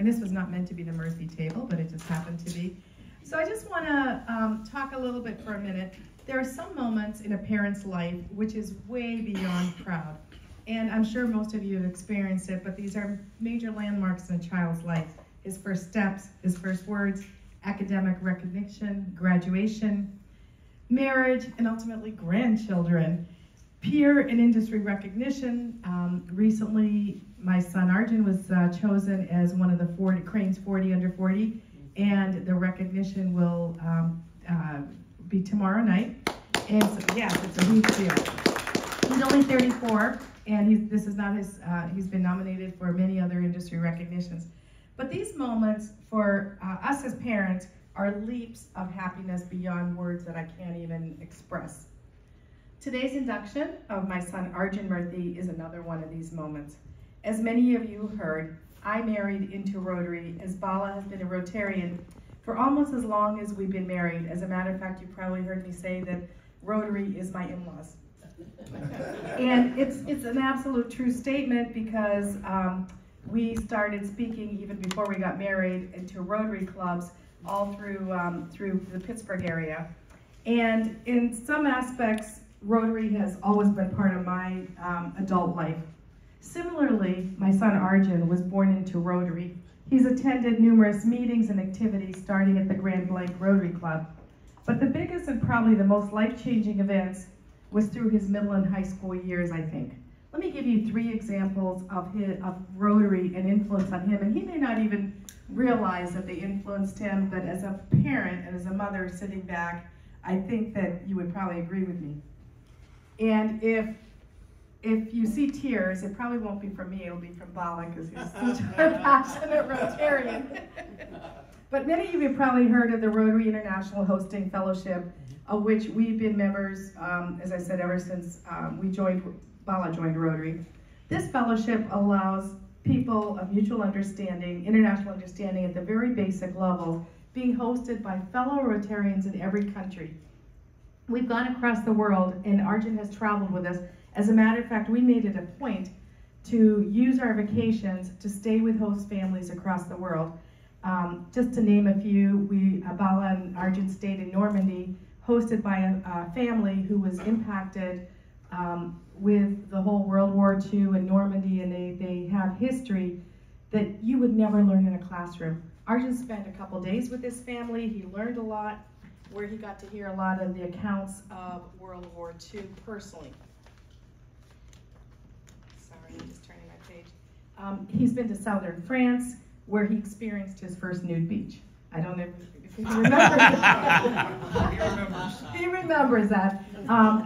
And this was not meant to be the Murthy table, but it just happened to be. So I just want to talk a little bit for a minute. There are some moments in a parent's life which is way beyond proud. And I'm sure most of you have experienced it, but these are major landmarks in a child's life. His first steps, his first words, academic recognition, graduation, marriage, and ultimately grandchildren. Peer and industry recognition. Recently, my son Arjun was chosen as one of the Crane's 40 under 40, and the recognition will be tomorrow night. And so, yes, it's a huge deal. He's only 34, and this is not his, he's been nominated for many other industry recognitions. But these moments for us as parents are leaps of happiness beyond words that I can't even express. Today's induction of my son Arjuna Murthy is another one of these moments. As many of you heard, I married into Rotary, as Bala has been a Rotarian for almost as long as we've been married. As a matter of fact, you probably heard me say that Rotary is my in-laws. And it's an absolute true statement because we started speaking even before we got married into Rotary clubs all through the Pittsburgh area. And in some aspects, Rotary has always been part of my adult life. Similarly, my son Arjun was born into Rotary. He's attended numerous meetings and activities starting at the Grand Blanc Rotary Club. But the biggest and probably the most life-changing events was through his middle and high school years, I think. Let me give you 3 examples of Rotary and influence on him, and he may not even realize that they influenced him, but as a parent and as a mother sitting back, I think that you would probably agree with me. And if you see tears, it probably won't be from me, it'll be from Bala, because he's such a passionate Rotarian. But many of you probably heard of the Rotary International Hosting Fellowship, of which we've been members, as I said, ever since Bala joined Rotary. This fellowship allows people of mutual understanding, international understanding at the very basic level, being hosted by fellow Rotarians in every country. We've gone across the world, and Arjun has traveled with us. As a matter of fact, we made it a point to use our vacations to stay with host families across the world. Just to name a few, Bala and Arjun stayed in Normandy, hosted by a family who was impacted with the whole World War II in Normandy, and they have history that you would never learn in a classroom. Arjun spent a couple days with his family. He learned a lot, where he got to hear a lot of the accounts of World War II personally. Sorry, I'm just turning my page. He's been to southern France, where he experienced his first nude beach. I don't know if he remembers that. He remembers that.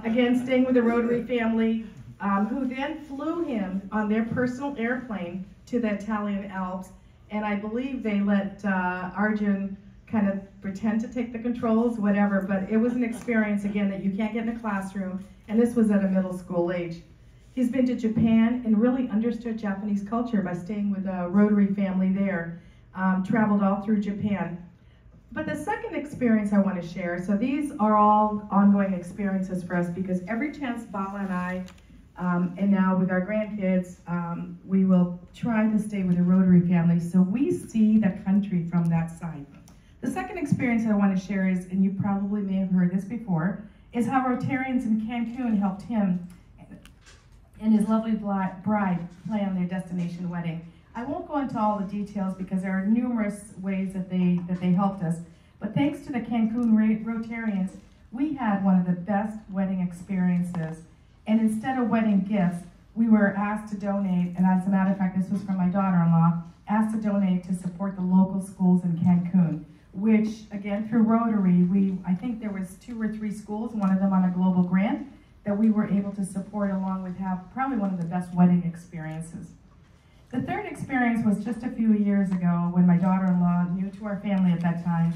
Again, staying with the Rotary family, who then flew him on their personal airplane to the Italian Alps, and I believe they let Arjun kind of pretend to take the controls, whatever, but it was an experience, again, that you can't get in a classroom, and this was at a middle school age. He's been to Japan and really understood Japanese culture by staying with a Rotary family there, traveled all through Japan. But the second experience I want to share, so these are all ongoing experiences for us, because every chance Bala and I, and now with our grandkids, we will try to stay with a Rotary family, so we see the country from that side. The second experience I want to share is, and you probably may have heard this before, is how Rotarians in Cancun helped him and his lovely bride plan their destination wedding. I won't go into all the details because there are numerous ways that they helped us, but thanks to the Cancun Rotarians, we had one of the best wedding experiences. And instead of wedding gifts, we were asked to donate, and as a matter of fact, this was from my daughter-in-law, asked to donate to support the local schools in Cancun, which, again, through Rotary, I think there was 2 or 3 schools, one of them on a global grant, that we were able to support, along with have probably one of the best wedding experiences. The third experience was just a few years ago when my daughter-in-law, new to our family at that time,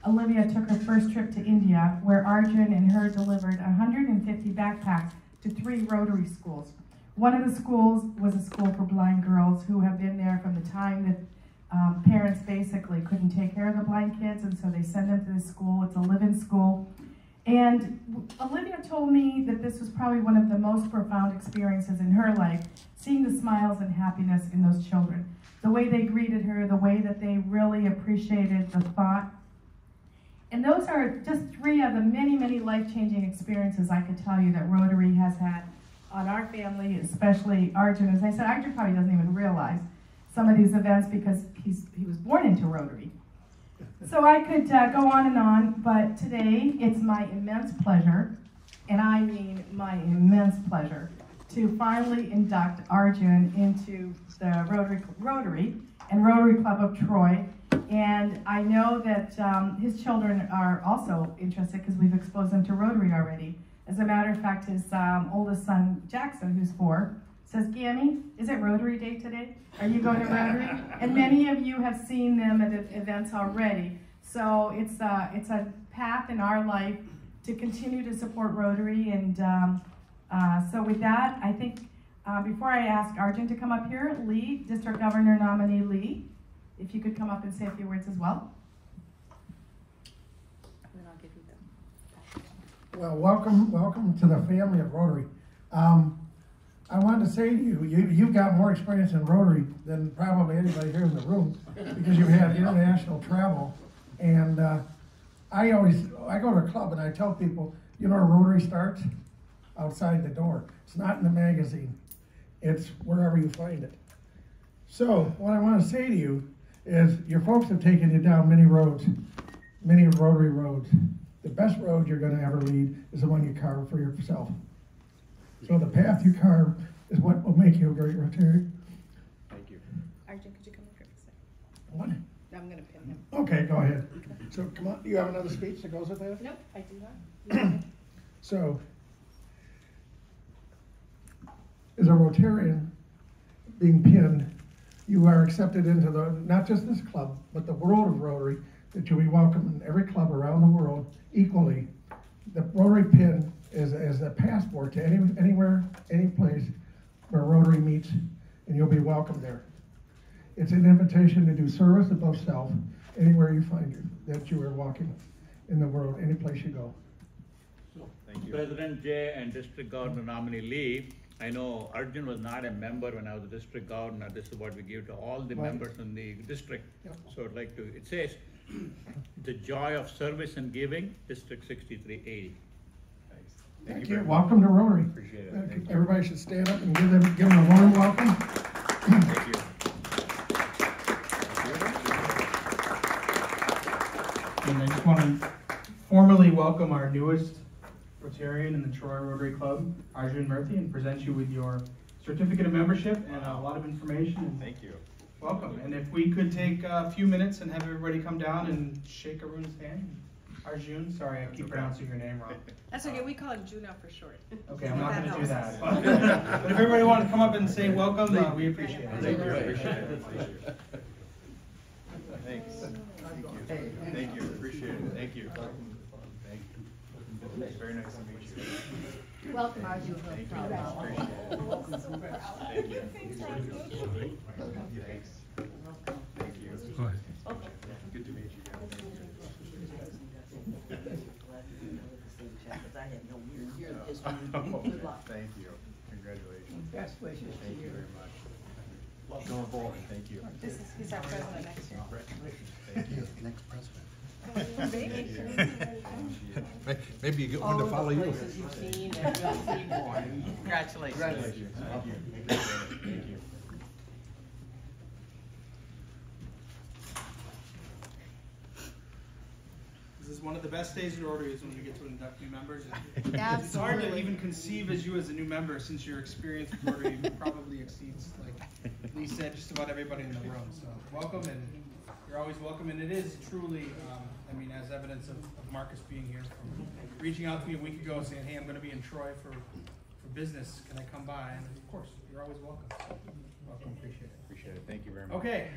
Olivia took her first trip to India, where Arjun and her delivered 150 backpacks to 3 Rotary schools. One of the schools was a school for blind girls who have been there from the time that parents basically couldn't take care of the blind kids, and so they send them to this school. It's a live-in school. And Olivia told me that this was probably one of the most profound experiences in her life, seeing the smiles and happiness in those children. The way they greeted her, the way that they really appreciated the thought. And those are just three of the many, many life-changing experiences I could tell you that Rotary has had on our family, especially Arjun. As I said, Arjun probably doesn't even realize some of these events because he was born into Rotary. So I could go on, but today it's my immense pleasure, and I mean my immense pleasure, to finally induct Arjun into the Rotary and Rotary Club of Troy. And I know that his children are also interested because we've exposed them to Rotary already. As a matter of fact, his oldest son, Jackson, who's 4, says, Gammy, is it Rotary Day today? Are you going to Rotary? And many of you have seen them at events already. So it's a path in our life to continue to support Rotary. And so with that, I think before I ask Arjun to come up here, Lee, District Governor nominee Lee, if you could come up and say a few words as well. And then I'll give you them. Well, welcome to the family of Rotary. I wanted to say to you, you've got more experience in Rotary than probably anybody here in the room because you've had international travel. And I go to a club and I tell people, you know where Rotary starts? Outside the door. It's not in the magazine. It's wherever you find it. So what I want to say to you is your folks have taken you down many roads, many Rotary roads. The best road you're going to ever lead is the one you carve for yourself. So the path you carve is what will make you a great Rotarian. Thank you. Arjun, could you come up here for a second? What? I'm going to pin him. Okay, go ahead. So come on, do you have another speech that goes with that? Nope, I do not. So, as a Rotarian being pinned, you are accepted into not just this club, but the world of Rotary, that you'll be welcome in every club around the world equally. The Rotary pin is a passport to anywhere, any place where Rotary meets, and you'll be welcome there. It's an invitation to do service above self anywhere you find that you are walking in the world, any place you go. Thank you. President Jay and District Governor nominee Lee, I know Arjun was not a member when I was a district governor. This is what we give to all the members in the district. Yep. So I'd like to, it says, the joy of service and giving, District 6380. Thank you. Welcome to Rotary. Appreciate it. Everybody should stand up and give them a warm welcome. Thank you. And I just want to formally welcome our newest Rotarian in the Troy Rotary Club, Arjuna Murthy, and present you with your certificate of membership and a lot of information. Thank you. Welcome. And if we could take a few minutes and have everybody come down and shake Arun's hand. Arjun, sorry, I keep pronouncing your name wrong. That's okay, we call it Juna for short. Okay, I'm not going to do that. But if everybody wanted to come up and say welcome, we appreciate it. Thank you. Appreciate it. Thanks. Thank you. Appreciate it. Thank you. Thank you. Very nice to meet you. Welcome, Arjun. Thank you. Appreciate it. Thank you. Thanks. Thank you. Go ahead. Good to meet you guys. Thank you. Congratulations. Best wishes to Thank you you. very much. Going forward. Thank you. He's our president next year. Thank you. Next president. Maybe you get one to follow you. Places you've seen and you'll see more. Congratulations. Thank you. Thank you. Thank you. This is one of the best days in Rotary is when we get to induct new members. Absolutely. It's hard to even conceive as you as a new member since your experience with Rotary probably exceeds, like Lee said, just about everybody in the room. So welcome, and you're always welcome. And it is truly, I mean, as evidence of Marcus being here, from reaching out to me a week ago saying, hey, I'm going to be in Troy for business. Can I come by? And of course, you're always welcome. So, welcome, appreciate it. Appreciate it. Thank you very much. Okay.